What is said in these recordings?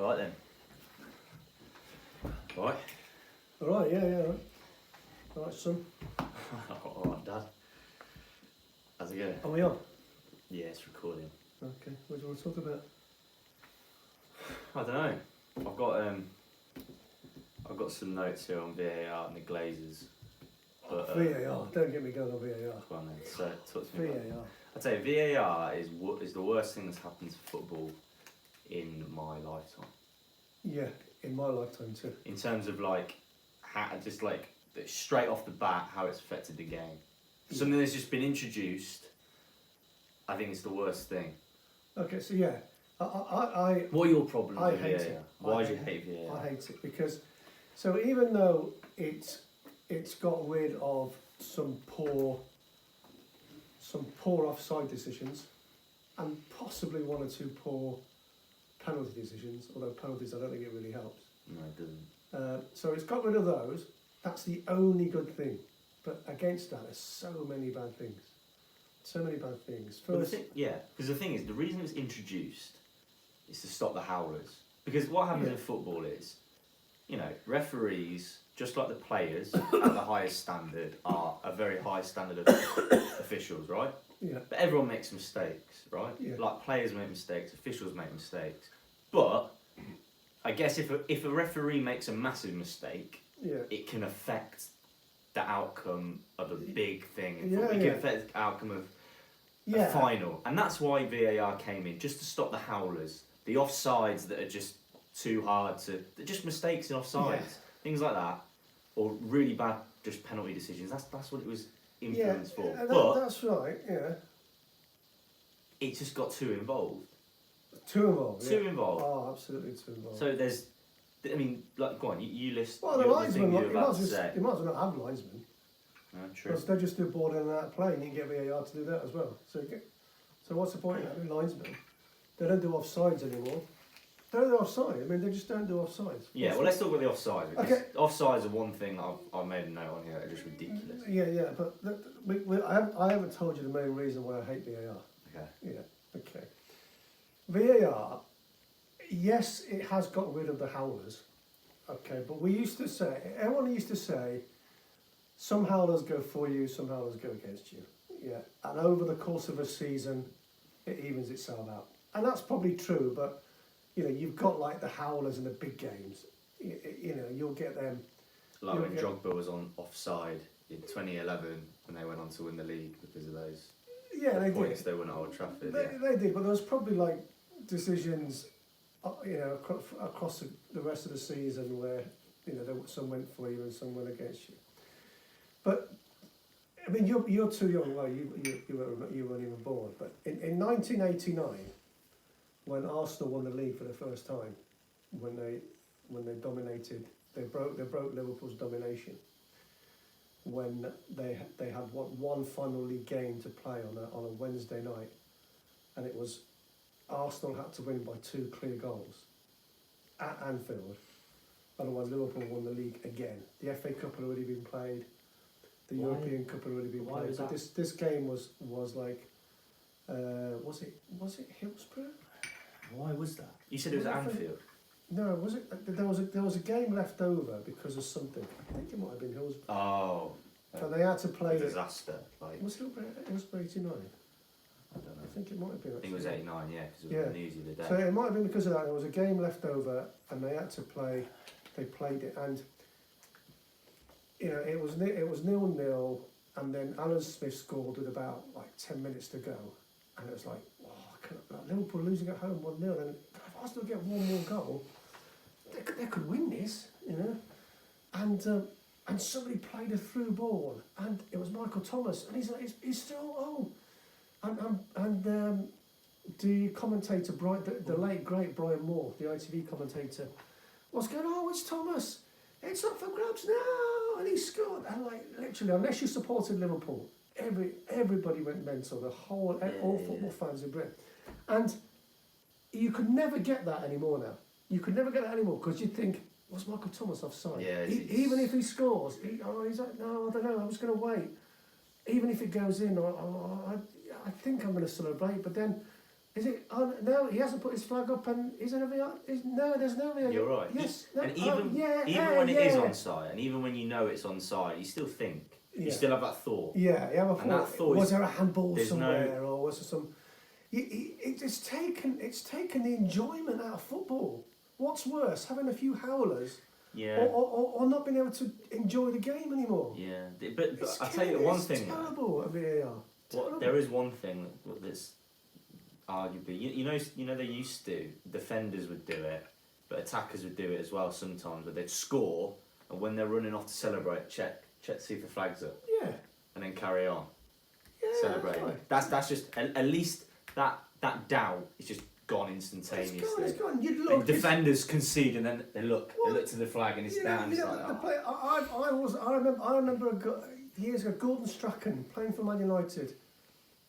Right then. Right. All right, yeah, right. All right, son. All right, Dad. How's it going? Are we on? Yeah, it's recording. Okay, what do you want to talk about? I don't know. I've got some notes here on VAR and the Glazers. But, VAR, don't get me going on VAR. Come on then, so talk to me about it. VAR. I'd say VAR is the worst thing that's happened to football in my lifetime. Yeah, in my lifetime too. In terms of like, just like straight off the bat, how it's affected the game. Something that's just been introduced. I think it's the worst thing. Okay, so yeah, I What are your problems I with hate VAR? it. Why do you hate VAR? I hate it because, so even though it's got rid of some poor offside decisions, and possibly one or two poor penalty decisions, although penalties I don't think it really helps. No, it doesn't. So it's got rid of those. That's the only good thing. But against that, there's so many bad things. So many bad things. Because the thing is, the reason it's introduced is to stop the howlers. Because what happens in football is, referees, just like the players at the highest standard, are a very high standard of officials, right? Yeah. But everyone makes mistakes, right? Yeah. Like players make mistakes, officials make mistakes. But I guess if a referee makes a massive mistake, it can affect the outcome of a big thing. It can affect the outcome of a final. And that's why VAR came in, just to stop the howlers. The offsides that are just too hard to... They're just mistakes in offsides. Things like that. Or really bad just penalty decisions. That's what it was influenced for. But that's right, yeah. It just got too involved. Too involved, Too involved. Oh, absolutely too involved. So there's... I mean, like, go on, you list... Well, the linesmen, you might as say. well not have linesmen. No, true. Because they just do ball in and out of play, and you can get VAR to do that as well. So what's the point of having linesmen? They don't do offsides anymore. They don't do offside. I mean, they just don't do offsides. Yeah, well, let's talk about the offside. Because offsides are one thing I've made a note on here that are just ridiculous. Yeah, but I haven't told you the main reason why I hate VAR. Okay. Yeah, okay. VAR, yes, it has got rid of the howlers. Okay, but everyone used to say, some howlers go for you, some howlers go against you. Yeah, and over the course of a season, it evens itself out. And that's probably true, but, you've got like the howlers in the big games. You'll get them. Like when Drogba was on offside in 2011 when they went on to win the league because of those points they won at Old Trafford. They did, but there was probably like decisions, across the rest of the season where, some went for you and some went against you. But I mean, you're too young. Well, you weren't even born. But in 1989, when Arsenal won the league for the first time, when they dominated, they broke Liverpool's domination. When they had one final league game to play on a Wednesday night, and it was Arsenal had to win by 2 clear goals at Anfield. Otherwise, Liverpool won the league again. The FA Cup had already been played. The European Cup had already been played. So this game was like, was it Hillsborough? Why was that? You said it was at Anfield. No, was it? There was a game left over because of something. I think it might have been Hillsborough. Oh. So they had to play. A disaster. Was Hillsborough 89? I don't know. I think it might have been. I think it was 89, yeah, because it was the news the other day. So it might have been because of that. There was a game left over, and they had to play. They played it, and it was 0-0, and then Alan Smith scored with about 10 minutes to go, and it was like, Liverpool losing at home 1-0, and if Arsenal get one more goal, they could win this, and somebody played a through ball, and it was Michael Thomas, and he's still and the commentator, the late great Brian Moore, the ITV commentator, was going, it's Thomas, it's up for grabs now, and he scored, and literally, unless you supported Liverpool, everybody went mental, all football fans in Britain, and you could never get that anymore now. You could never get that anymore because you'd think, was Michael Thomas offside? Yeah, even if he scores, he's like, no, I don't know, I'm just going to wait. Even if it goes in, I think I'm going to celebrate, but then Is it? Oh, no, he hasn't put his flag up, and is there a VAR? No, there's no VAR. You're right. Yes. No, and even when it is onside, and even when you know it's onside, you still think. Yeah. You still have that thought. Yeah, you have a thought. And that thought was there a handball somewhere, or was there some? It's taken the enjoyment out of football. What's worse, having a few howlers? Yeah. Or not being able to enjoy the game anymore. Yeah, but I'll tell you one thing. It's terrible at VAR. There is one thing that's arguably, you know they used to, defenders would do it, but attackers would do it as well sometimes, where they'd score, and when they're running off to celebrate, check to see if the flag's up. Yeah. And then carry on. Yeah. Celebrate. Right. That's just, at least that doubt is just gone instantaneously. It's gone. You'd look. And defenders concede, and then they look to the flag, and it's down. I remember years ago, Gordon Strachan playing for Man United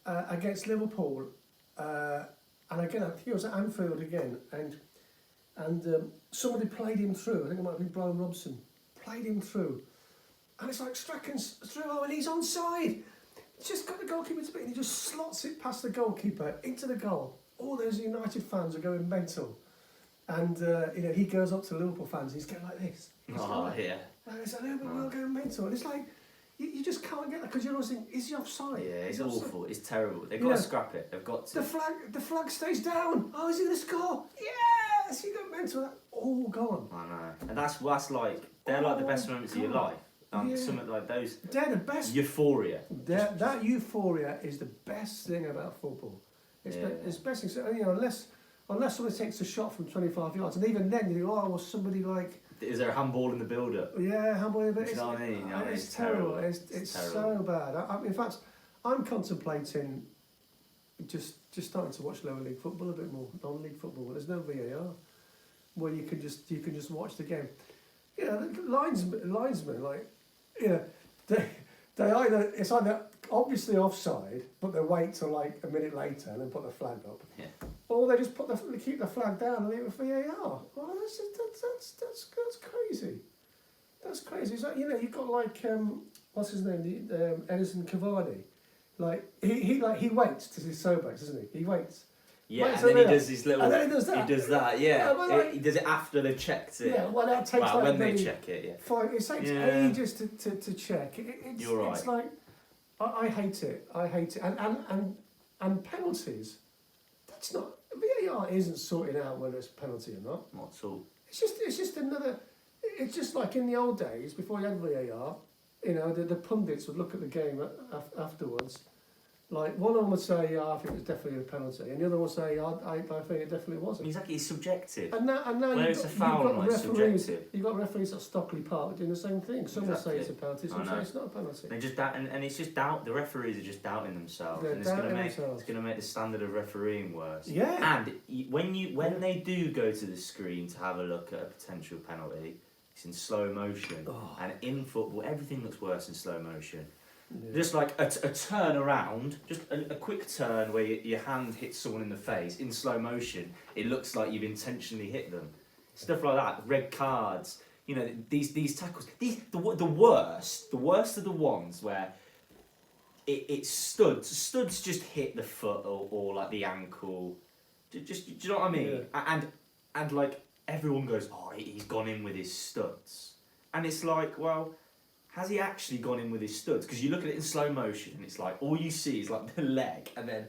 against Liverpool, and again I think it was at Anfield again, and somebody played him through. I think it might have been Brian Robson. Played him through, and it's like Strachan's through, and he's onside. He's just got the goalkeeper to beat, and he just slots it past the goalkeeper into the goal. All those United fans are going mental, and he goes up to the Liverpool fans. And he's getting like this. Yeah. And it's like we're all going mental, and it's like you just can't get that because you're always thinking, is he offside? Yeah, it's awful. It's terrible. They've got to scrap it. They've got to. The flag stays down. Oh, is he going to score? Yes, he got mental. That's all gone. I know, and that's like they're like the best moments of your life. Something like those. They're the best. Euphoria. That euphoria is the best thing about football. It's best thing. So, unless somebody takes a shot from 25 yards, and even then you go, was somebody like? Is there a handball in the build-up? Yeah, handball in the build-up. You know what I mean? It's terrible. It's so bad. In fact, I'm contemplating just starting to watch lower league football a bit more, non-league football. There's no VAR, where you can just watch the game. Linesmen, like, they it's either obviously offside, but they wait till like a minute later and then put the flag up. Yeah. Or they just keep the flag down and leave it for VAR. Well, that's crazy. That's crazy. So you've got like what's his name, Edison Cavani. Like he waits till he's sober, doesn't he? He waits. Yeah, and then he does his little. And then he does that. He does that. Yeah, he does it after they've checked it. Yeah, well that takes. Well, when they check it, yeah. Fine. It takes ages to check. You're right. It's like I hate it. I hate it. And penalties. That's not. VAR isn't sorting out whether it's a penalty or not. Not at all. It's just another. It's just like in the old days before you had VAR. The pundits would look at the game afterwards. Like one of them would say, "I think it's definitely a penalty," and the other one would say, "I think it definitely wasn't." Exactly, it's subjective. And now it's a foul, it's subjective. You've got referees at Stockley Park doing the same thing. Some will say it's a penalty, some say it's not a penalty. They just doubt, and it's just doubt. The referees are just doubting themselves, and it's going to make the standard of refereeing worse. Yeah. And when they do go to the screen to have a look at a potential penalty, it's in slow motion, and in football, everything looks worse in slow motion. Yeah. Just like a turn around, just a quick turn where your hand hits someone in the face in slow motion, it looks like you've intentionally hit them. Stuff like that, red cards, these tackles. The worst are the ones where it's studs just hit the foot or like the ankle. Do you know what I mean? Yeah. And like everyone goes, oh, he's gone in with his studs, and it's like, well. Has he actually gone in with his studs? Because you look at it in slow motion and it's like, all you see is like the leg and then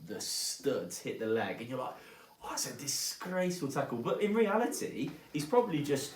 the studs hit the leg and you're like, oh, that's a disgraceful tackle. But in reality, he's probably just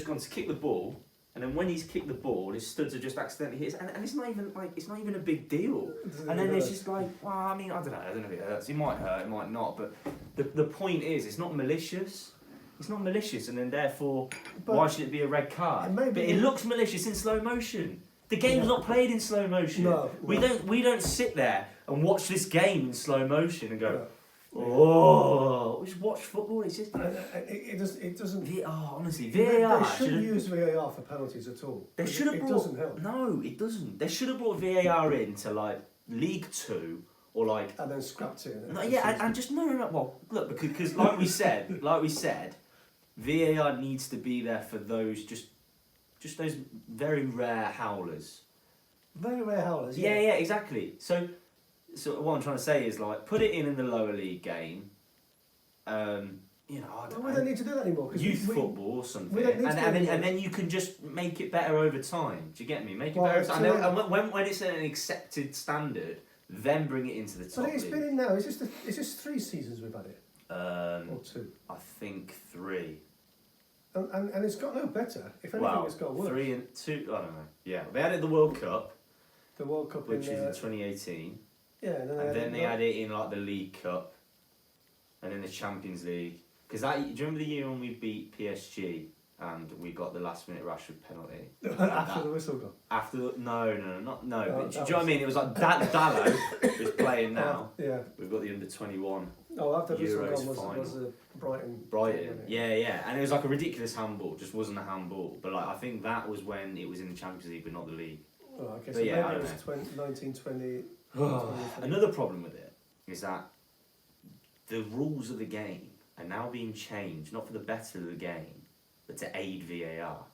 gone to kick the ball, and then when he's kicked the ball, his studs are just accidentally hit, and it's not even a big deal. And then it's just like, well, I mean, I don't know if it hurts. It might hurt, it might not. But the point is, it's not malicious. It's not malicious, and then therefore, why should it be a red card? But it looks malicious in slow motion. The game's not played in slow motion. No. We don't sit there and watch this game in slow motion and go, we just watch football. It's just it doesn't. Honestly, VAR. They shouldn't use VAR for penalties at all. They should have. It doesn't help. No, it doesn't. They should have brought VAR into like League 2. Or like, and then scrapped it. And just no. Well, look, because like we said, VAR needs to be there for those just those very rare howlers. Very rare howlers. Yeah, exactly. So So what I'm trying to say is like put it in the lower league game. You know, we don't need to do that anymore. Youth football or something, we don't need and then you can just make it better over time. Do you get me? Make it better over time. And when it's an accepted standard, then bring it into the top. But it's been in now. It's just 3 seasons we've had it. Or 2. I think 3. And it's got no better. If anything, it's got worse. 3 and 2. I don't know. Yeah, they had it at the World Cup. The World Cup, which was in 2018. Yeah, and then they had it in like the League Cup, and then the Champions League. Because do you remember the year when we beat PSG and we got the last minute Rashford penalty? After the whistle gone. After the, no. But do you know what I mean? It was like Dallo is playing now. Yeah. We've got the under-21 after the whistle Euros gone was Brighton. Yeah. And it was like a ridiculous handball. Just wasn't a handball. But like I think that was when it was in the Champions League, but not the league. Well, I guess maybe it was 1920. Another problem with it is that the rules of the game are now being changed, not for the better of the game, but to aid VAR.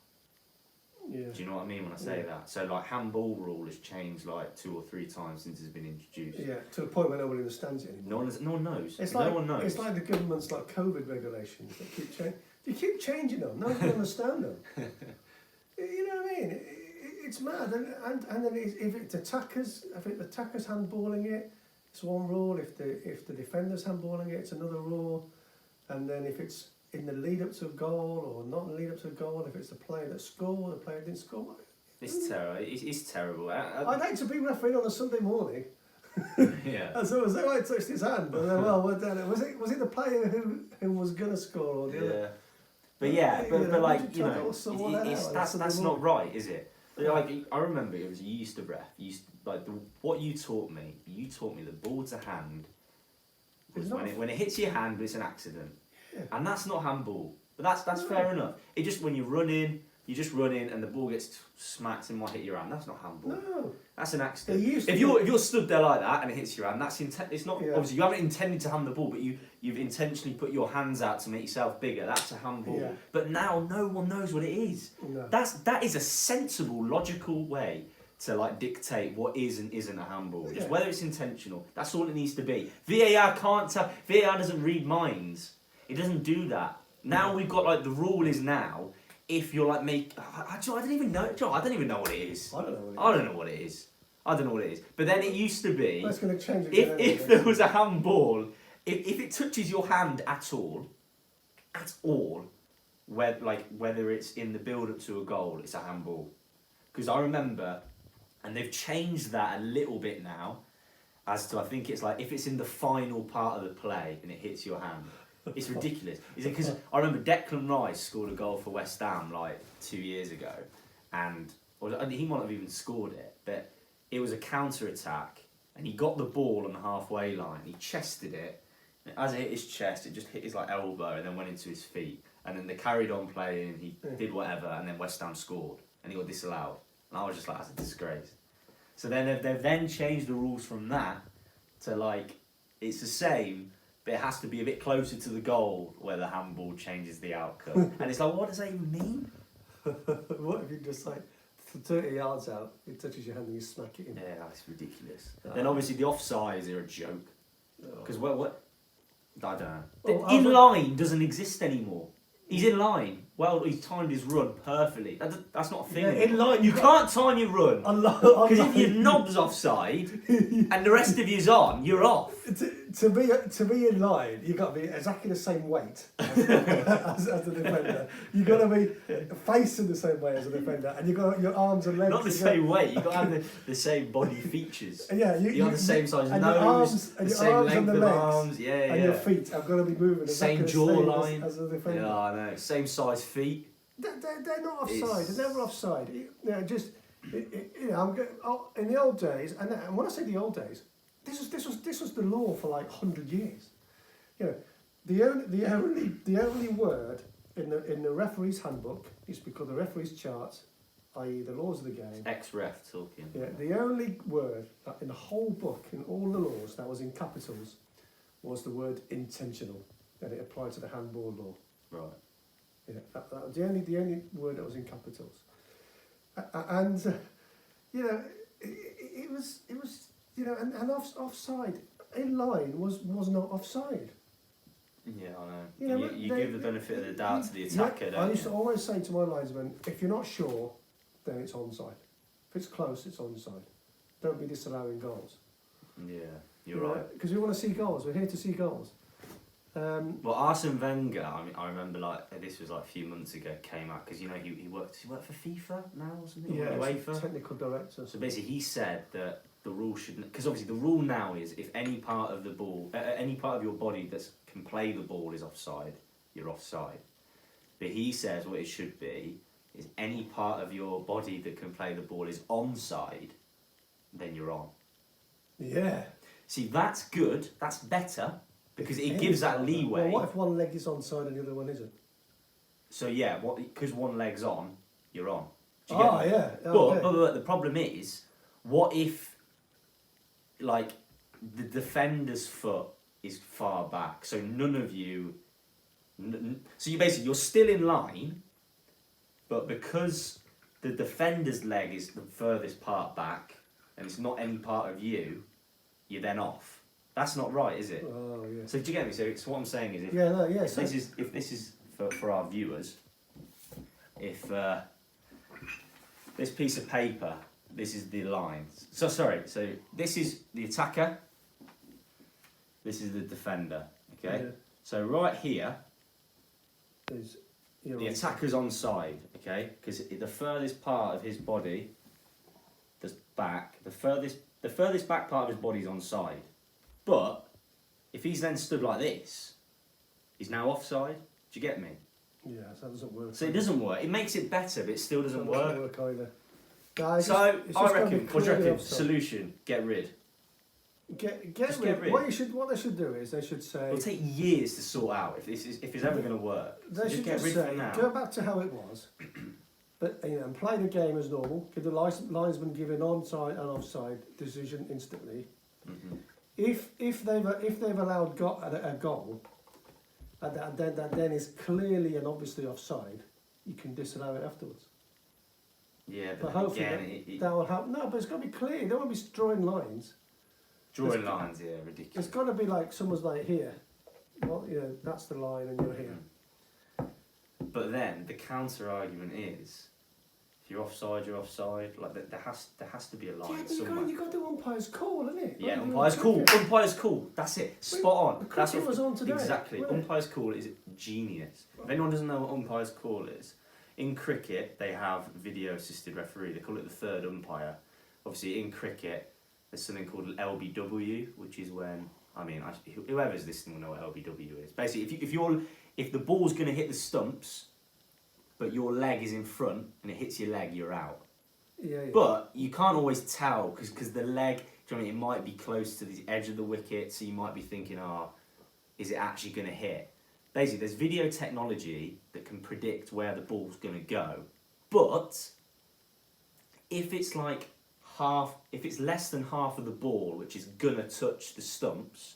Yeah. Do you know what I mean when I say that? So like handball rule has changed like 2 or 3 times since it's been introduced. Yeah, to the point where nobody understands it anymore. No one knows. No one knows. It's like the government's like COVID regulations that keep changing. You keep changing them. No one can understand them. You know what I mean? It's mad. And then if the attackers handballing it, it's one rule. If the defender's handballing it, it's another rule. And then if it's in the lead up to a goal or not in the lead up to a goal, if it's the player that scored, the player didn't score. It's terrible. It's terrible. I'd hate to be refereeing on a Sunday morning. Yeah. And so as though I touched his hand, and then, was it the player who was gonna score or the other? But like you know, that's not right, is it? Like I remember it was you used to ref. What you taught me. You taught me the ball to hand was when it hits your hand, but it's an accident, and that's not handball. But that's fair enough. It just when you're running, and the ball gets smacked and might hit your hand. That's not handball. No, that's an accident. If you're stood there like that and it hits your hand, it's not. Obviously, you haven't intended to hand the ball, but you've intentionally put your hands out to make yourself bigger. That's a handball. Yeah. But now no one knows what it is. No. That is a sensible, logical way to like dictate what is and isn't a handball. Just whether it's intentional. That's all it needs to be. VAR can't tell. VAR doesn't read minds. It doesn't do that. Now we've got like the rule is now. If you're like I don't even know. I don't even know what it is. I don't know what it is. But then it used to be. That's going to change. If there was a handball, if it touches your hand at all, whether it's in the build up to a goal, it's a handball. Because I remember, and they've changed that a little bit now, as to I think it's like if it's in the final part of the play and it hits your hand. It's ridiculous. Is it because I remember Declan Rice scored a goal for West Ham like 2 years ago, and he might have even scored it, but it was a counter attack, and he got the ball on the halfway line. He chested it, and as it hit his chest, it just hit his like elbow and then went into his feet. And then they carried on playing. He did whatever, and then West Ham scored, and he got disallowed. And I was just like, that's a disgrace. So then they've then changed the rules from that to like it's the same. But it has to be a bit closer to the goal where the handball changes the outcome. And it's like, what does that even mean? What if you just like 30 yards out, it touches your hand and you smack it in? Yeah, that's ridiculous. Then obviously the offsides are a joke. Because what? I don't know. Well, in line doesn't exist anymore. He's in line. Well, he's timed his run perfectly. That's not a thing. In line, you can't time your run. Because if your knob's offside and the rest of you's on, you're off. To be in line, you've got to be exactly the same weight as the defender. You've got to be facing the same way as the defender, and you've got your arms and legs. Not the same weight. You've got to have the same body features. Yeah, you have the same size and nose, and the same length of arms. And your feet have got to be moving exactly same jawline as the defender. Yeah, I know. Same size feet. They're not offside. They're never offside. In the old days, and when I say the old days, this was the law for like 100 years. You know, the only word in the referee's handbook used to be called the referee's chart, i.e. the laws of the game. Ex-ref talking. Yeah, the only word that in the whole book, in all the laws, that was in capitals, was the word intentional, and it applied to the handball law. Right. Yeah, that was the only word that was in capitals, it was you know, and offside in line was not offside. Yeah, I know. You know, You give the benefit of the doubt to the attacker, don't I used you? to always say to my linesman, if you're not sure, then it's onside. If it's close, it's onside. Don't be disallowing goals. Yeah, you're right. Because we want to see goals. We're here to see goals. Well, Arsene Wenger, I remember this was like a few months ago, came out because you know he worked for FIFA now or something. Yeah, UEFA. Technical director. So basically, he said that the rule shouldn't, because obviously the rule now is if any part of the ball, any part of your body that can play the ball is offside, you're offside. But he says what it should be is any part of your body that can play the ball is onside, then you're on. Yeah. See, that's good. That's better because it gives that leeway. Well, what if one leg is onside and the other one isn't? So yeah, because one leg's on, you're on. Do you Oh, get me? yeah. But the problem is, what if, like, the defender's foot is far back, so none of you. So you're still in line, but because the defender's leg is the furthest part back, and it's not any part of you, you're then off. That's not right, is it? Oh, yeah. So do you get me? So what I'm saying is, if this is for our viewers, if this piece of paper, this is the lines. So this is the attacker. This is the defender. Okay. Yeah. So right here, the attacker's onside. Okay, because the furthest part of his body, the back, the furthest back part of his body is onside. But if he's then stood like this, he's now offside. Do you get me? Yeah, so that doesn't work. So it doesn't work. It makes it better, but it still doesn't work. Doesn't work either. Guys, so I reckon. What do you reckon? Solution: get rid. Get rid. What they should do is they should say. It'll take years to sort out if it's ever going to work. They should just say go back to how it was, but and play the game as normal. Give the linesman give an onside and offside decision instantly. Mm-hmm. If they've allowed a goal, and that then is clearly and obviously offside, you can disallow it afterwards. Yeah, but hopefully that will help. No, but it's got to be clear. You don't want to be drawing lines. Drawing lines, yeah, ridiculous. It's got to be like someone's like here. Well, that's the line, and you're here. But then the counter argument is, if you're offside, you're offside. Like there has to be a line somewhere. You got the umpire's call, isn't it? Yeah, umpire's call. Umpire's call. That's it. Spot on. That's what was on today. Exactly. Umpire's call is genius. If anyone doesn't know what umpire's call is, in cricket they have video assisted referee. They call it the third umpire. Obviously, in cricket there's something called LBW, which is when whoever's listening will know what LBW is. Basically, if the ball's going to hit the stumps, but your leg is in front and it hits your leg, you're out. Yeah. But you can't always tell because the leg, do you know what I mean? It might be close to the edge of the wicket, so you might be thinking, is it actually going to hit? Basically, there's video technology that can predict where the ball's going to go. But if it's if it's less than half of the ball, which is going to touch the stumps,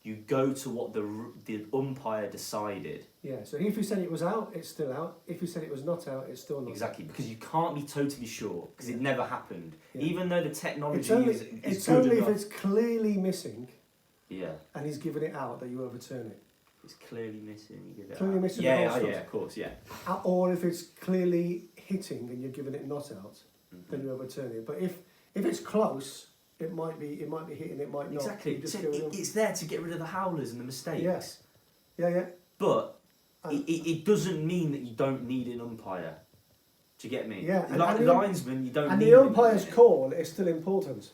you go to what the umpire decided. Yeah, so if he said it was out, it's still out. If he said it was not out, it's still not. Exactly, because you can't be totally sure, because it never happened. Yeah. Even though the technology is it's good only enough. if it's clearly missing. Yeah. And he's given it out that you overturn it. It's clearly missing. You give it clearly out. Missing. Yeah, of course, yeah. Or if it's clearly hitting and you're giving it not out, then you overturn it. But if it's close, it might be hitting, it might not. Exactly. It's there to get rid of the howlers and the mistakes. Yes. Yeah. But it doesn't mean that you don't need an umpire. Do you get me? Yeah. Linesman, you don't. And need the umpire's call is still important.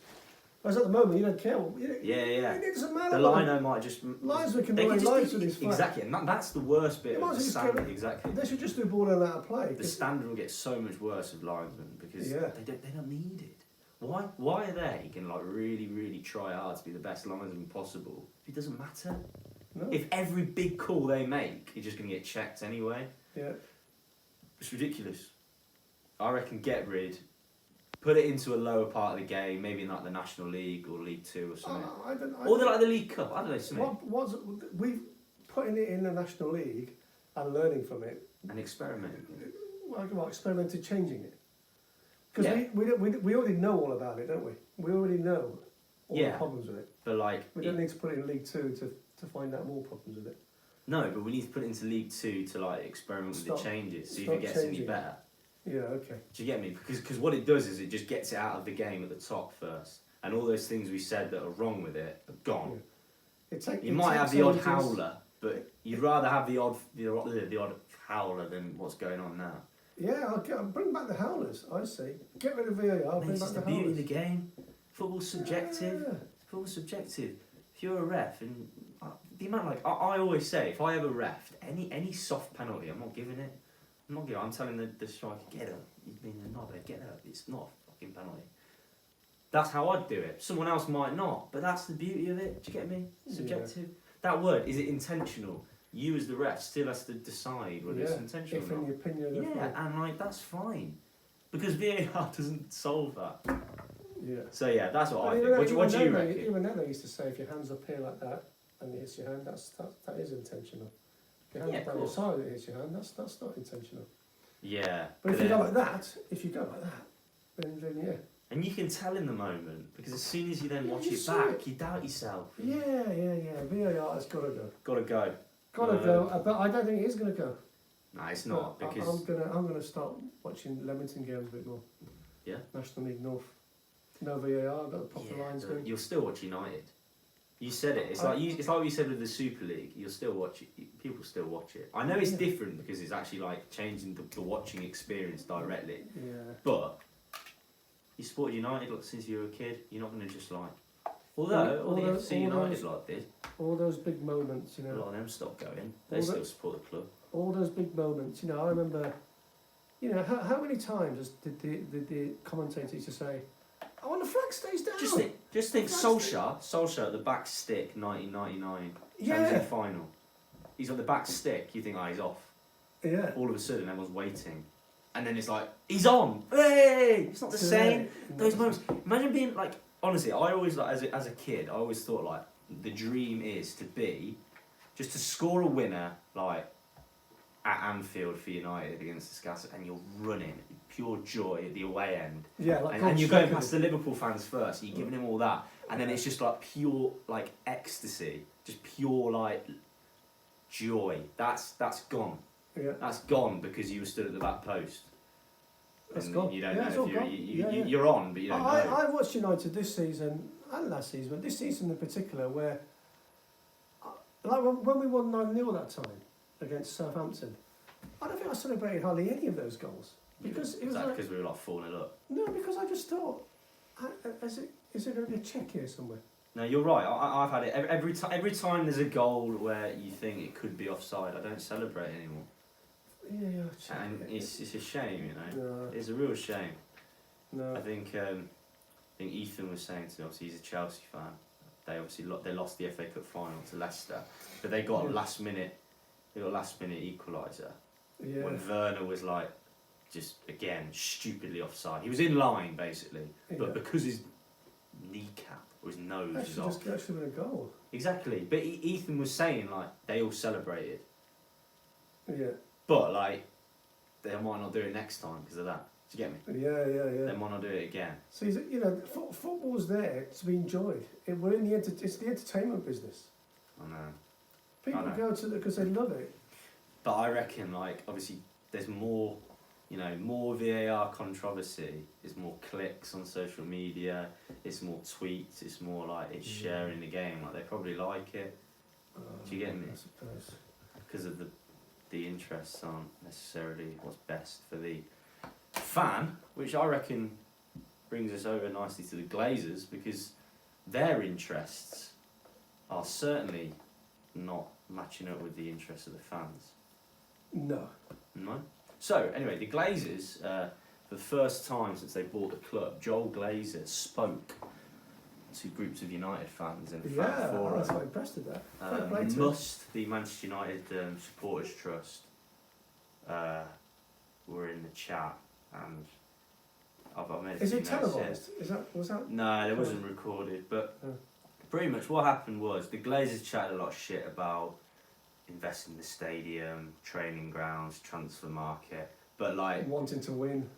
Whereas at the moment, you don't care. Yeah. It doesn't matter. The lino might just. Linesman can draw lines with his flag. Exactly, and that's the worst bit of the standard. Exactly. They should just do ball and out of play. The standard will get so much worse with linesmen because they don't need it. Why are they going to really, really try hard to be the best linesman possible? It doesn't matter. No. If every big call they make is just going to get checked anyway. Yeah. It's ridiculous. I reckon get rid. Put it into a lower part of the game, maybe in the National League or League 2 or something. Or the League Cup, I don't know, something. We've putting it in the National League and learning from it. And experimenting. Well, experimented changing it. Because we already know all about it, don't we? We already know all the problems with it. But like, we don't need to put it in League Two to find out more problems with it. No, but we need to put it into League Two to like experiment with the changes, see if it gets any better. Yeah, okay. Do you get me? Because what it does is it just gets it out of the game at the top first, and all those things we said that are wrong with it are gone. Yeah. You might have the odd howler, but you'd rather have the odd howler than what's going on now. Yeah, I'll bring back the howlers. I see. Get rid of VAR. Bring back the howlers. It's the beauty of the game. Football's subjective. Yeah. Football's subjective. If you're a ref, and the amount I always say, if I ever refed any soft penalty, I'm not giving it. I'm telling the striker, get up. You've been a knobhead, get up. It's not a fucking penalty. That's how I'd do it. Someone else might not, but that's the beauty of it. Do you get me? Subjective. Yeah. That word, is it intentional? You as the ref still has to decide whether it's intentional or not. In the opinion of the and like that's fine. Because VAR doesn't solve that. Yeah. So yeah, that's what I think. What do you reckon? Even then they used to say if your hand's up here like that and it hits your hand, that is intentional. If your hand's down your side and it hits your hand, that's not intentional. Yeah. But if you go like that, then yeah. And you can tell in the moment, because as soon as you then watch it back, you doubt yourself. Yeah. VAR has got to go. Got to go. Got to go, but I don't think it is going to go. No, it's not, but because... I'm gonna start watching Leamington games a bit more. Yeah? National League North. No VAR, got the proper lines going. You'll still watch United. You said it. It's like what you said with the Super League. You'll still watch it. People still watch it. I know it's different because it's actually like changing the watching experience directly. Yeah. But you supported United since you were a kid. You're not going to just like... Although all the FC United lot did. All those big moments, A lot of them stopped going. They still support the club. All those big moments, I remember... how many times did the commentator used to say, "Oh, when the flag stays down." Just think Solskjaer at the back stick, 1999 Champions League final. He's on the back stick. You think, he's off. Yeah. All of a sudden, everyone's waiting, and then it's like, he's on. Hey, it's not the same. Those moments. Imagine being like. Honestly, I always as a kid, I always thought like the dream is just to score a winner like at Anfield for United against the Scouts, and you're running pure joy at the away end. Yeah, and you're going past the Liverpool fans first, and you're giving them all that, and then it's just like pure like ecstasy, just pure like joy. That's gone. Yeah. That's gone because you were stood at the back post. That's gone. You don't know if you're on, but you don't know. I watched United this season and last season, but this season in particular, where like when we won 9-0 that time against Southampton, I don't think I celebrated hardly any of those goals because it was because we were like 4-0 up. No, because I just thought, is there going to be a check here somewhere? No, you're right. I've had it every time there's a goal where you think it could be offside. I don't celebrate anymore. Yeah, and it's a shame, No. It's a real shame. No. I think Ethan was saying to me, obviously he's a Chelsea fan. They lost the FA Cup final to Leicester, but they got a last minute equaliser when Werner was like just again stupidly offside. He was in line basically, but because his kneecap or his nose was off. That should have been a goal. Exactly, but Ethan was saying like they all celebrated. Yeah. But like, they might not do it next time because of that. Do you get me? Yeah. They might not do it again. So football's there to be enjoyed. We're in it's the entertainment business. I know. People go to it because they love it. But I reckon, like, obviously, there's more, more VAR controversy. It's more clicks on social media. It's more tweets. It's more like it's sharing the game. Like they probably like it. Do you get me? I suppose. Because of the interests aren't necessarily what's best for the fan, which I reckon brings us over nicely to the Glazers, because their interests are certainly not matching up with the interests of the fans. No. So anyway, the Glazers, for the first time since they bought the club, Joel Glazer spoke to groups of United fans in the fan forum. I was quite impressed with that. The Manchester United Supporters Trust were in the chat, and I've made a Is few it televised? Was that? No, it wasn't recorded, but pretty much what happened was the Glazers chatted a lot of shit about investing in the stadium, training grounds, transfer market, but like wanting to win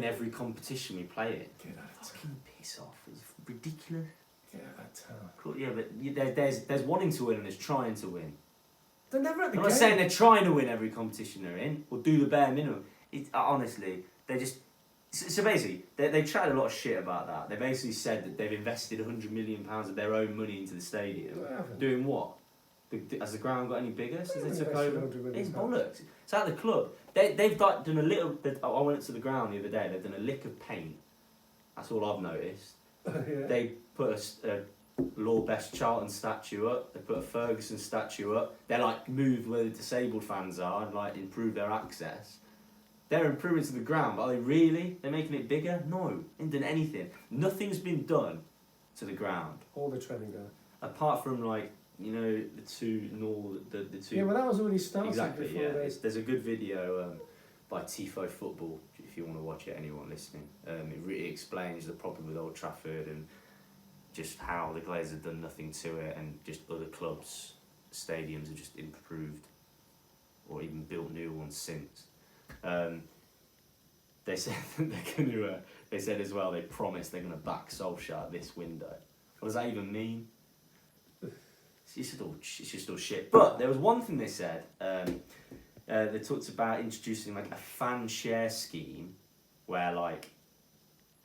every competition we play in. Get out of Fucking piss off. It's ridiculous. Yeah, that's Cool. Yeah, but there's wanting to win and there's trying to win. They're never at the I'm game. not saying they're trying to win every competition they're in or do the bare minimum. Honestly, they just. So basically, they chatted a lot of shit about that. They basically said that they've invested £100 million of their own money into the stadium. Doing what? Has the ground got any bigger since they took over? It's bollocks. It's at the club. They've done a little. I went to the ground the other day. They've done a lick of paint. That's all I've noticed. Yeah. They put a Lord Best Charlton statue up. They put a Ferguson statue up. They like moved where the disabled fans are and like improve their access. They're improving to the ground, but are they really? They're making it bigger? No, they ain't done anything. Nothing's been done to the ground. All the training done. Apart from like, you know, the two. Yeah, well that was already started. Exactly. Before Yeah. they... There's a good video by Tifo Football if you want to watch it. Anyone listening, it really explains the problem with Old Trafford and just how the Glazers have done nothing to it, and just other clubs' stadiums have just improved or even built new ones since. They said that they're going to. They said as well. They promised they're going to back Solskjaer this window. What does that even mean? It's just all shit. But there was one thing they said. They talked about introducing like a fan share scheme, where like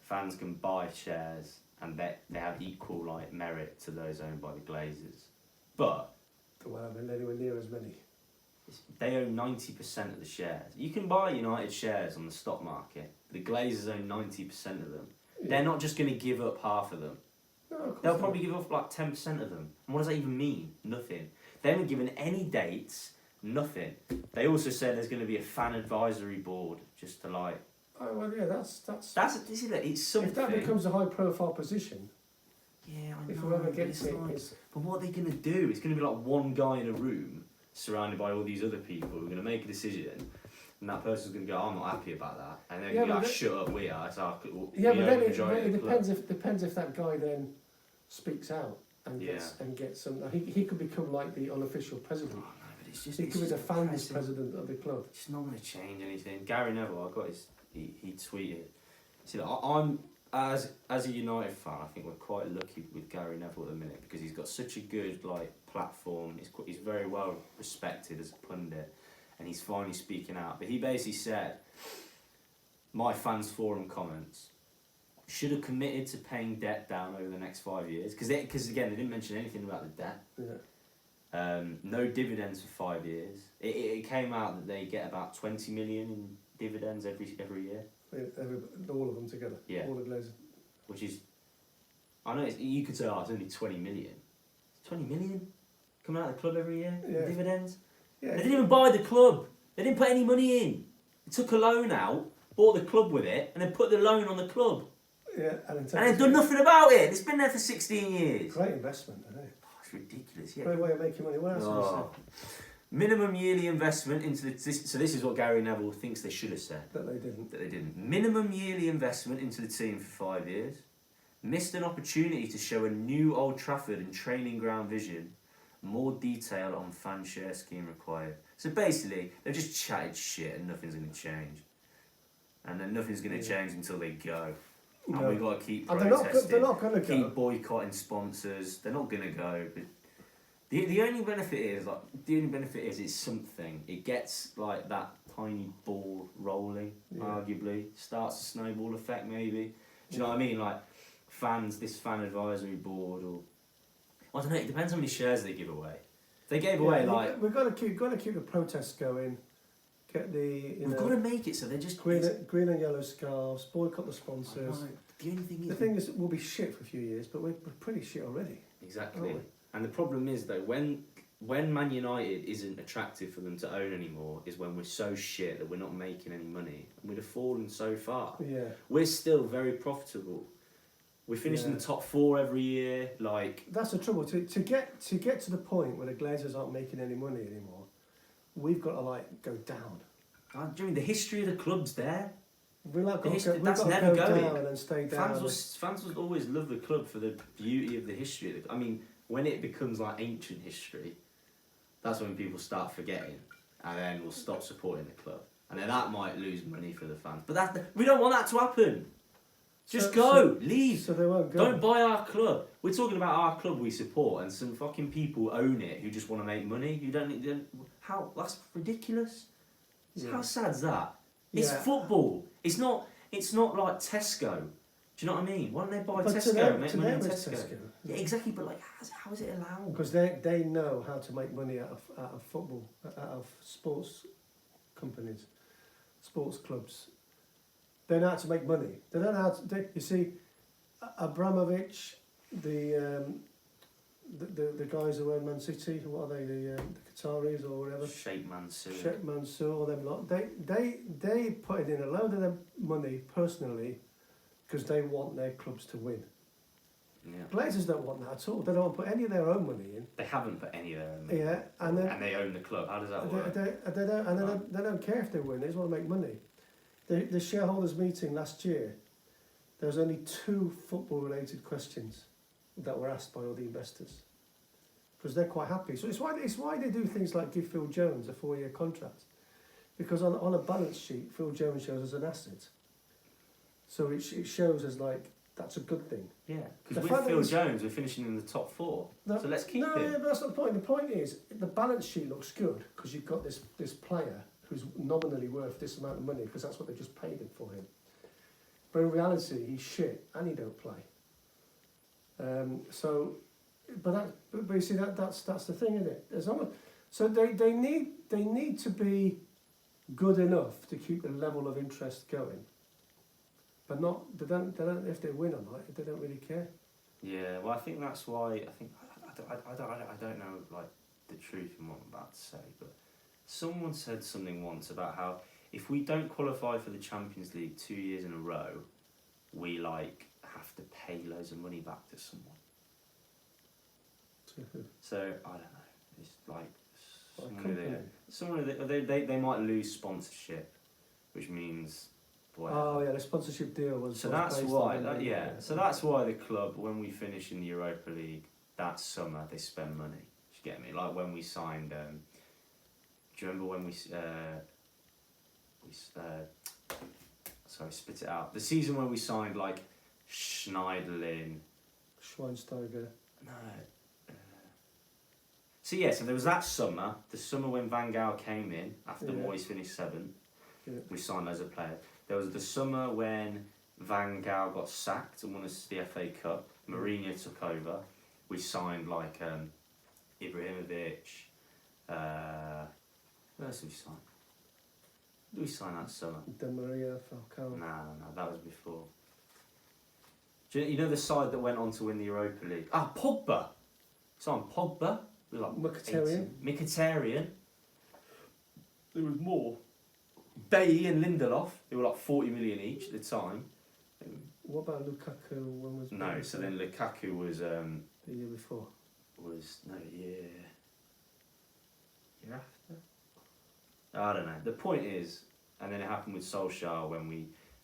fans can buy shares and they have equal like merit to those owned by the Glazers. But well, I mean, anywhere near as many. They own 90% of the shares. You can buy United shares on the stock market. The Glazers own 90% of them. Yeah. They're not just going to give up half of them. No, they'll probably give up like 10% of them. And what does that even mean? Nothing. They haven't given any dates. Nothing. They also said there's going to be a fan advisory board just to like. Oh well, yeah, that's. Isn't it? It's something. If that becomes a high-profile position. Yeah, I know. If whoever gets it, like, but what are they going to do? It's going to be like one guy in a room, surrounded by all these other people who are going to make a decision, and that person's going to go, "I'm not happy about that," and then go, "Shut up, we are." It's our, yeah, but then it depends if that guy then speaks out and gets some. He could become like the unofficial president. Oh, no, but it's just, he could be the fans president of the club. It's not going to change anything. Gary Neville, I got his. He tweeted. See, I'm as a United fan, I think we're quite lucky with Gary Neville at the minute because he's got such a good like platform. He's very well respected as a pundit, and he's finally speaking out. But he basically said, "My fans forum comments should have committed to paying debt down over the next 5 years because again they didn't mention anything about the debt. Yeah. No dividends for 5 years. It came out that they get about 20 million in dividends every year. All of them together. Yeah. All the Glazers. Which is, I know you could say, oh, it's only 20 million. 20 million coming out of the club every year. Yeah. Dividends. Yeah. They didn't even buy the club. They didn't put any money in. They took a loan out, bought the club with it, and then put the loan on the club. Yeah, and they've done nothing about it. It's been there for 16 years. Great investment, isn't it? Oh, it's ridiculous. Yeah. Great way of making money. What else have you said? Minimum yearly investment into the... So this is what Gary Neville thinks they should have said. That they didn't. Minimum yearly investment into the team for 5 years. Missed an opportunity to show a new Old Trafford and training ground vision. More detail on fan share scheme required. So basically, they've just chatted shit and nothing's going to change. And then nothing's going to change until they go. And we've got to keep protesting. They're not going to go. Keep boycotting sponsors. They're not going to go. But the only benefit is it's something. It gets like that tiny ball rolling. Arguably starts a snowball effect. Maybe. Do you know what I mean? Like this fan advisory board, or I don't know. It depends how many shares they give away. If they gave away like we've got to keep the protests going. Get the we've got to make it so they're just green and yellow scarves. Boycott the sponsors. The only thing is, the thing is, we'll be shit for a few years, but we're pretty shit already. Exactly. And the problem is though, when Man United isn't attractive for them to own anymore, is when we're so shit that we're not making any money, and we'd have fallen so far. Yeah. We're still very profitable. We finish in the top 4 every year. Like that's the trouble. To get to the point where the Glazers aren't making any money anymore, we've got to like go down. During the history of the club's there. That's never going. Down and stay down. Fans will always love the club for the beauty of the history. I mean, when it becomes like ancient history, that's when people start forgetting, and then we'll stop supporting the club, and then that might lose money for the fans. But we don't want that to happen. Just go, leave. So they won't go. Don't buy our club. We're talking about our club we support, and some fucking people own it who just want to make money. Who don't. How? That's ridiculous. Yeah. How sad's that? It's football. It's not. It's not like Tesco. Do you know what I mean? Why don't they buy Tesco and make money in Tesco? Yeah, exactly. But like, how is it allowed? Because they know how to make money out of football, out of sports companies, sports clubs. They know how to make money. They don't know how to. You see, Abramovich, the guys who own Man City, what are they? The Qataris or whatever. Sheikh Mansour. Sheikh Mansour, all them lot. They put in a load of their money personally, because they want their clubs to win. Yeah. Glazers don't want that at all. They don't put any of their own money in. They haven't put any of their own money. Yeah, and they own the club. How does that work? They don't care if they win. They just want to make money. The shareholders meeting last year, there was only 2 football-related questions that were asked by all the investors, because they're quite happy. So it's why they do things like give Phil Jones a 4-year contract, because on a balance sheet, Phil Jones shows as an asset. So it shows as like, that's a good thing. Yeah, because with Phil Jones, we're finishing in the top 4. So let's keep him. Yeah, but that's not the point. The point is, the balance sheet looks good because you've got this player who's nominally worth this amount of money because that's what they just paid him for him. But in reality, he's shit and he don't play. But you see that's the thing, isn't it? So they need to be good enough to keep the level of interest going. But they don't if they win or not, they don't really care. Yeah, well, I think that's why I don't know like the truth in what I'm about to say, but someone said something once about how if we don't qualify for the Champions League 2 years in a row, we like have to pay loads of money back to someone. So I don't know. It's like they might lose sponsorship, which means. Oh yeah, the sponsorship deal was. So that's why. So that's why the club, when we finish in the Europa League that summer, they spend money. Do you get me? Like when we signed. Do you remember when we sorry, spit it out. The season when we signed like Schneiderlin. Schweinsteiger. No. So there was that summer, the summer when Van Gaal came in after Moyes finished 7th. Yeah. We signed loads of players. There was the summer when Van Gaal got sacked and won us the FA Cup. Mourinho took over. We signed like Ibrahimovic. Who else did we sign? Who did we sign that summer? Di Maria, Falcao. No, that was before. Do you know the side that went on to win the Europa League? Pogba. Signed Pogba. Like Mkhitaryan. There was more. Bailly and Lindelof. They were like 40 million each at the time. What about Lukaku? When was? No, so then Lukaku was. The year before. Year after. I don't know. The point is, and then it happened with Solskjaer when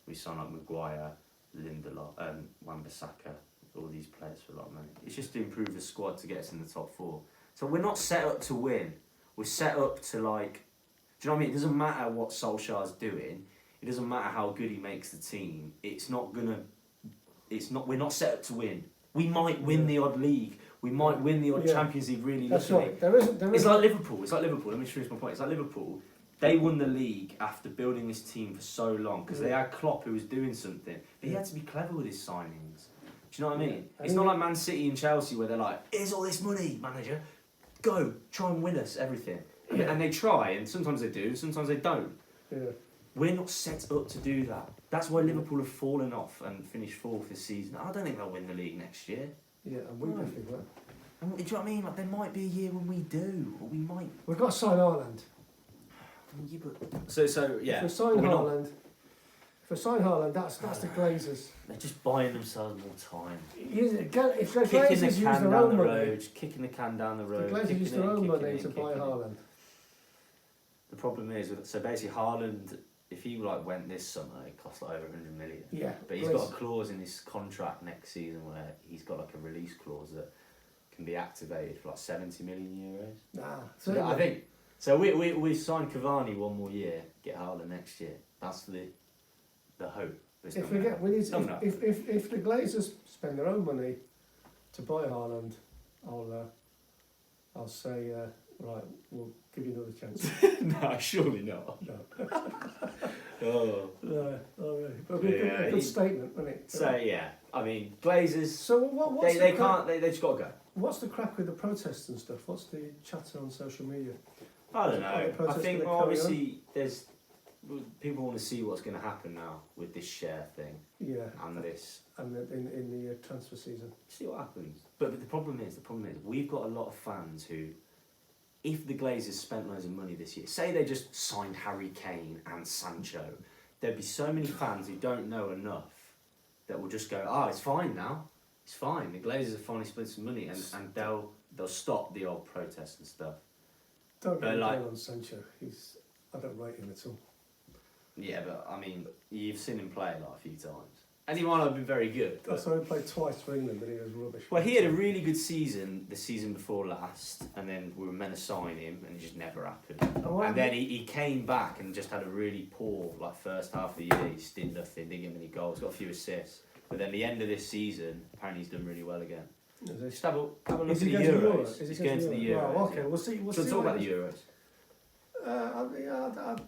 we signed up Maguire, Lindelof, Wan-Bissaka, all these players for a lot of money. It's just to improve the squad to get us in the top 4. So we're not set up to win. We're set up to like. Do you know what I mean? It doesn't matter what Solskjaer's doing. It doesn't matter how good he makes the team. We're not set up to win. We might win the odd league. We might win the odd Champions League really luckily. That's right. It's like Liverpool. Let me finish my point. It's like Liverpool. They won the league after building this team for so long because they had Klopp who was doing something. But he had to be clever with his signings. Do you know what I mean? It's not like Man City and Chelsea where they're like, here's all this money, manager. Go, try and win us everything. Yeah. And they try, and sometimes they do, sometimes they don't. Yeah. We're not set up to do that. That's why Liverpool have fallen off and finished 4th this season. I don't think they'll win the league next year. Yeah, and we definitely will. Do you know what I mean? Like there might be a year when we do, or we might. We've got to sign Haaland. Yeah, but If we sign Haaland, that's the Glazers. They're just buying themselves more time. If the Glazers use their own money, kicking the can down the road. The Glazers use their own money to buy Haaland. The problem is, so basically Haaland, if he went this summer, it costs like over 100 million. Yeah. But he's got a clause in his contract next season where he's got like a release clause that can be activated for like 70 million euros. Nah. So I think so. We sign Cavani one more year, get Haaland next year. That's the hope. It's If not we gonna get, we need happen. to, if the Glazers spend their own money to buy Haaland, I'll say right, we'll give you another chance. No, surely not. No. Oh. No, really. But it'll be a good statement, won't it? So yeah, I mean, Glazers. So what's They the can't. They just got to go. What's the crack with the protests and stuff? What's the chatter on social media? I don't Are the know. I protests think gonna carry obviously there's people want to see what's going to happen now with this share thing Yeah, and this. and in the transfer season. See what happens. But the problem is we've got a lot of fans who, if the Glazers spent loads of money this year, say they just signed Harry Kane and Sancho, there'd be so many fans who don't know enough that will just go, oh, it's fine now. It's fine. The Glazers have finally spent some money, and they'll stop the old protests and stuff. Don't get me like- down on Sancho. I don't rate him at all. Yeah, but I mean, you've seen him play a few times, and he might not have been very good. I saw him play twice for England, and he was rubbish. Well, he had a really good season the season before last, and then we were meant to sign him, and it just never happened. Oh, And then he came back and just had a really poor first half of the year. He just did nothing, didn't get many goals, got a few assists. But then the end of this season, apparently he's done really well again. Just have a look at the Euros. He's going to the Euros. Well, okay, we'll see. We'll see talk about the Euros. I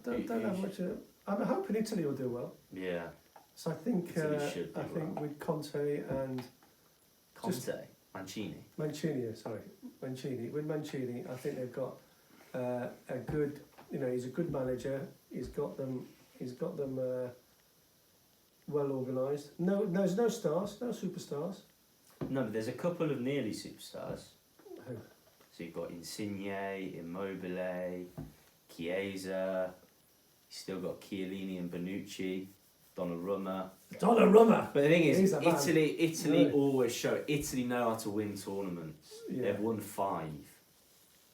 don't have much. I'm hoping Italy will do well. Yeah. So I think Italy should do well. with Conte and Mancini. Mancini. With Mancini, I think they've got a good. He's a good manager. He's got them well organised. No, there's no stars, no superstars. No, but there's a couple of nearly superstars. Who? So you've got Insigne, Immobile, Chiesa. You've still got Chiellini and Bonucci, Donnarumma. Donnarumma. But the thing is, He's a man. Italy Really? always show. Italy know how to win tournaments. Yeah. They've won 5.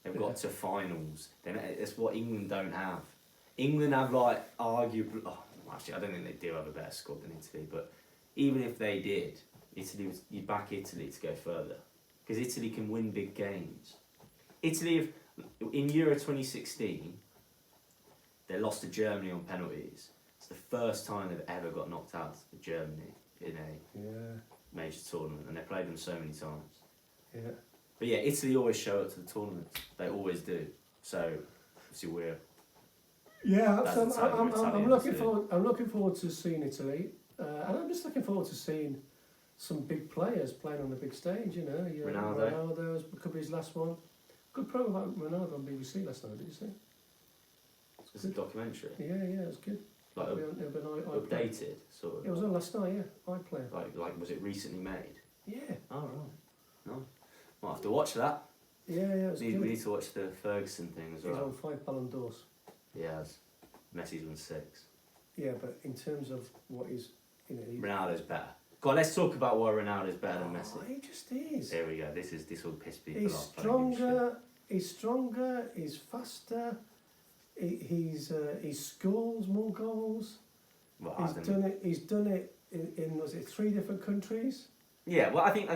They've got to finals. That's what England don't have. England have arguably. Oh, actually, I don't think they do have a better squad than Italy. But even if they did, you'd back Italy to go further because Italy can win big games. Italy, in Euro 2016, they lost to Germany on penalties. It's the first time they've ever got knocked out to Germany in a major tournament, and they played them so many times. Yeah. But yeah, Italy always show up to the tournaments. They always do. So, obviously we're... Yeah, That's so the type of I'm Italians looking do. forward. I'm looking forward to seeing Italy, and I'm just looking forward to seeing some big players playing on the big stage. Ronaldo could be his last one. Good program about Ronaldo on BBC last night. Did you see? It's a documentary. Yeah, it was good. Like updated, sort of. It was on last night. Yeah, I played. Like was it recently made? Yeah. Oh right. No. Might have to watch that. Yeah, it was good. We need to watch the Ferguson thing as He's well. on 5 Ballon d'Ors. Yeah, Messi's won 6. Yeah, but in terms of what he's, Ronaldo's better. Go on, let's talk about why Ronaldo's better than Messi. He just is. There we go. This will piss people He's off. stronger. He's faster. He scores more goals. Well, He's done it in was it 3 different countries? Yeah, well, I think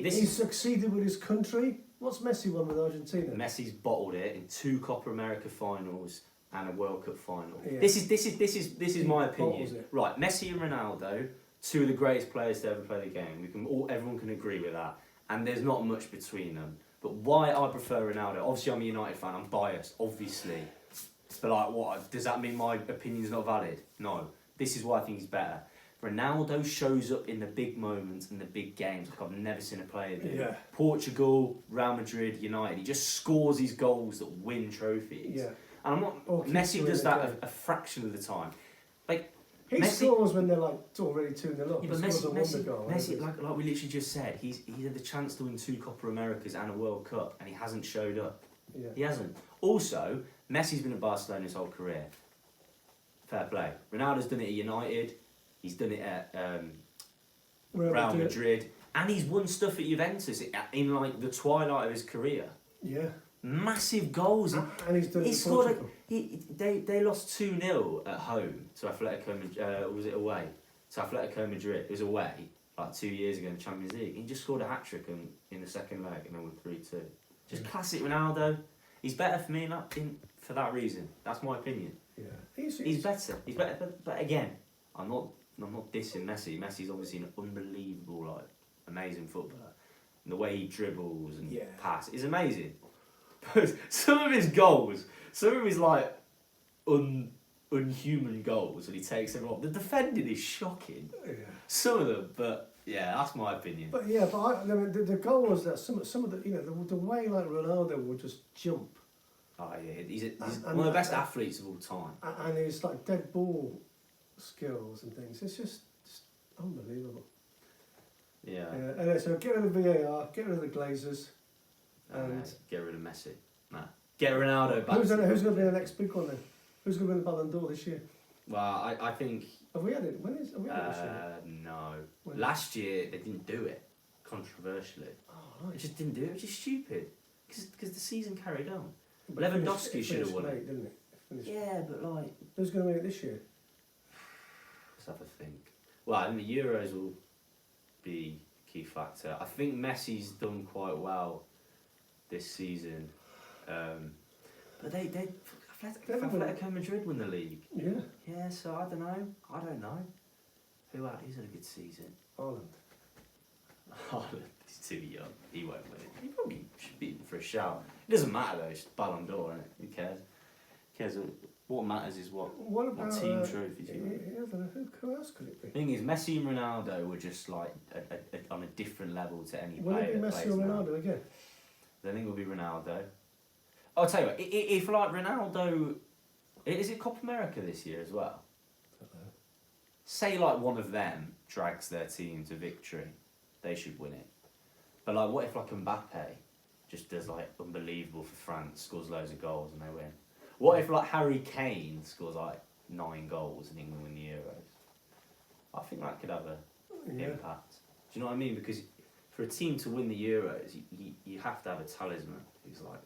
He's succeeded with his country. What's Messi won with Argentina? Messi's bottled it in 2 Copa America finals and a World Cup final. Yeah. This is my opinion. It. Right, Messi and Ronaldo, 2 of the greatest players to ever play the game. Everyone can agree with that, and there's not much between them. But why I prefer Ronaldo? Obviously, I'm a United fan. I'm biased, obviously. But what does that mean? My opinion's not valid? No. This is why I think he's better. Ronaldo shows up in the big moments and the big games like I've never seen a player do. Yeah. Portugal, Real Madrid, United. He just scores his goals that win trophies. Yeah. And I'm not. Messi does that a fraction of the time. He scores when they're already 2-0 up. Yeah, but Messi, like we literally just said, he's had the chance to win 2 Copa Americas and a World Cup, and he hasn't showed up. Yeah. He hasn't. Also, Messi's been at Barcelona his whole career. Fair play. Ronaldo's done it at United. He's done it at Real Madrid, and he's won stuff at Juventus in the twilight of his career. Yeah. Massive goals. And he's done it in Portugal. They lost 2-0 at home to Atletico Madrid. Or was it away? To Atletico Madrid. It was away 2 years ago in the Champions League. He just scored a hat-trick in the second leg and then won 3-2. Just classic Ronaldo. He's better for me for that reason. That's my opinion. Yeah. He's better. He's better. But again, I'm not I'm not dissing Messi. Messi's obviously an unbelievable, like, amazing footballer. And the way he dribbles and passes is amazing. But some of his goals, some of his, like, unhuman goals, and he takes them off. The defending is shocking. Yeah. Some of them, but yeah, that's my opinion. But yeah, I mean, the goal was that some of the, you know, the way like Ronaldo would just jump. Oh yeah, he's one of the best athletes of all time. And his like dead ball skills and things. It's just unbelievable. Yeah. Anyway, so get rid of VAR, get rid of the Glazers, and get rid of Messi. Nah. Get Ronaldo back. Who's going to be the next big one then? Who's going to win the Ballon d'Or this year? Well, I think. Have we had it? Have we had it this year? No. Last year they didn't do it, controversially. Oh, right. They just didn't do it. It was just stupid. Because the season carried on. Lewandowski should have won it. Didn't it? Yeah, but like. Who's going to win it this year? Let's have a think. Well, I mean, the Euros will be a key factor. I think Messi's done quite well this season. But Atletico Madrid won the league. Yeah. Yeah, so I don't know. Who's had a good season? Haaland. He's too young. He won't win it. He probably should be in for a shout. It doesn't matter though, it's Ballon d'Or, isn't it? Who cares? What matters is what team trophies you win. I don't know, who else could it be? The thing is, Messi and Ronaldo were just like on a different level to any Will player. Will it be Messi or Ronaldo again? I think it'll be Ronaldo. I'll tell you what, if like Ronaldo... Is it Copa America this year as well? Say like one of them drags their team to victory, they should win it. But like what if like Mbappe just does like unbelievable for France, scores loads of goals and they win? What if like Harry Kane scores like 9 goals and England win the Euros? I think that could have an impact. Do you know what I mean? Because for a team to win the Euros, you have to have a talisman who's like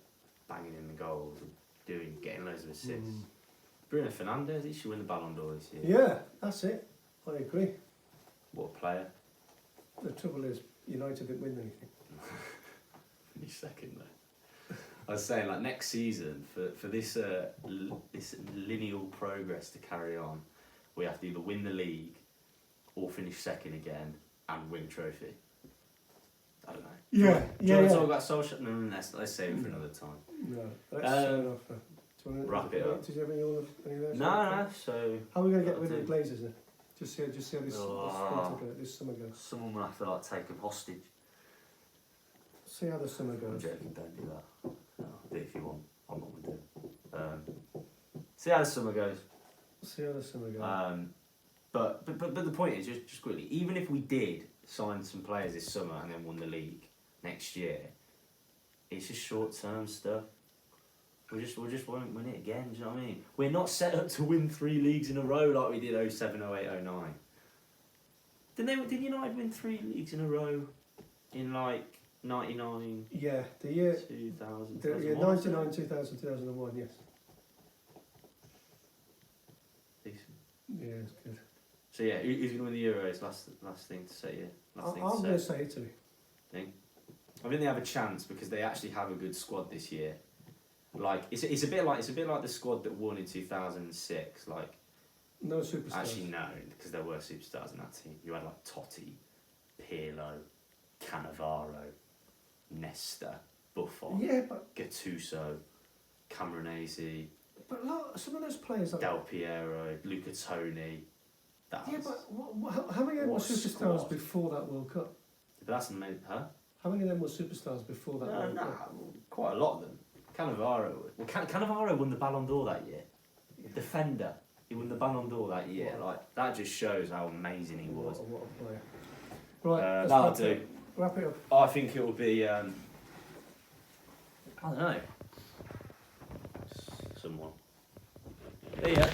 banging in the goals and getting loads of assists. Bruno Fernandes, he should win the Ballon d'Or this year. Yeah, that's it. I agree. What a player. The trouble is, United didn't win anything. Finish second though. I was saying, like next season, for this this lineal progress to carry on, we have to either win the league or finish second again and win trophy. I don't know. Do you want to talk about social? No, let's save it for another time. No, let's wrap it up. Did you have any of No. So how are we going to get rid of the Glazers then? Just see how this summer goes. Someone will have to like take them hostage. See how the summer goes. I'm joking, don't do that. No, do it if you want. I'm not going to do it. See how the summer goes. But the point is, just quickly, even if we did sign some players this summer and then won the league next year, it's just short-term stuff. We just won't win it again, do you know what I mean? We're not set up to win 3 leagues in a row like we did 07, 08, 09. Did United win 3 leagues in a row in like 99? Yeah, the year 2000. The year 99, 2000, 2001, yes. Decent. Yeah, it's good. So yeah, who's going to win the Euros? Last thing to say, yeah. I'm going to say Italy. I think they have a chance because they actually have a good squad this year. Like it's a bit like the squad that won in 2006. Like no superstars. Actually, no, because there were superstars in that team. You had like Totti, Pirlo, Cannavaro, Nesta, Buffon, Gattuso, Camoranesi. But some of those players like Del Piero, Luca Toni. But how many of them were superstars before that World Cup? But that's amazing, huh? How many of them were superstars before that World Cup? Quite a lot of them. Cannavaro. Well, Cannavaro won the Ballon d'Or that year. Yeah. Defender. He won the Ballon d'Or that year. What? Like that just shows how amazing he was. What a player. Right, that'll do. Wrap it up. I think it will be. I don't know. Someone. See ya.